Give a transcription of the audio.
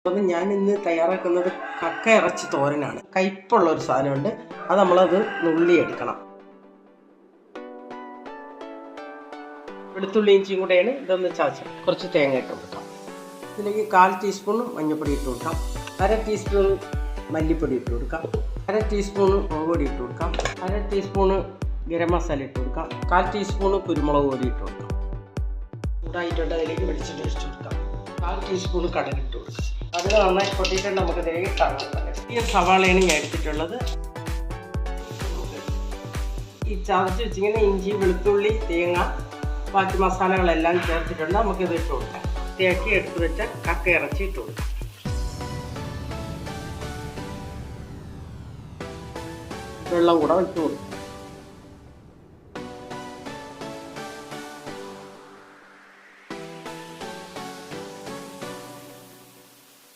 അപ്പം ഞാൻ ഇന്ന് തയ്യാറാക്കുന്നത് കക്ക ഇറച്ചി തോരനാണ്. കയ്പുള്ള ഒരു സാധനമുണ്ട്, അത് നമ്മളത് നുള്ളിയെടുക്കണം. വെളുത്തുള്ളി ഇഞ്ചിയും കൂടെയാണ് ഇതൊന്ന് ചതച്ച് കുറച്ച് തേങ്ങ ഇട്ട് കൊടുക്കാം. ഇതിലേക്ക് 1/4 ടീസ്പൂൺ മഞ്ഞൾപ്പൊടി ഇട്ട് കൊടുക്കാം, 1/2 ടീസ്പൂൺ മല്ലിപ്പൊടി ഇട്ട് കൊടുക്കാം, 1/2 ടീസ്പൂൺ മുളക് പൊടി ഇട്ട് കൊടുക്കാം, 1/2 ടീസ്പൂൺ ഗരം മസാല ഇട്ട് കൊടുക്കാം, 1/4 ടീസ്പൂൺ കുരുമുളക് പൊടി ഇട്ട് കൊടുക്കാം. ചൂടായിട്ടുണ്ട്, അതിലേക്ക് വെളിച്ചെണ്ണ ഒഴിച്ച് കൊടുക്കാം. 1/4 ടീസ്പൂൺ കടുക് ഇട്ട് കൊടുക്കാം. അത് നന്നായി പൊട്ടിയിട്ടുണ്ട്, നമുക്ക് ഇതിലേക്ക് കാണാം. ഈ സവാളയാണ് ഞാൻ എടുത്തിട്ടുള്ളത്. ഈ ചതച്ച് വെച്ചിങ്ങനെ ഇഞ്ചി, വെളുത്തുള്ളി, തേങ്ങ, ബാക്കി മസാലകളെല്ലാം ചേർത്തിട്ടുണ്ട്. നമുക്കിത് ഇട്ട് കൊടുക്കാം. തേക്കി എടുത്ത് വെച്ച കക്ക ഇറച്ചി ഇട്ട് കൊടുക്കാം. വെള്ളം കൂടെ ഇട്ട് കൊടുക്കും.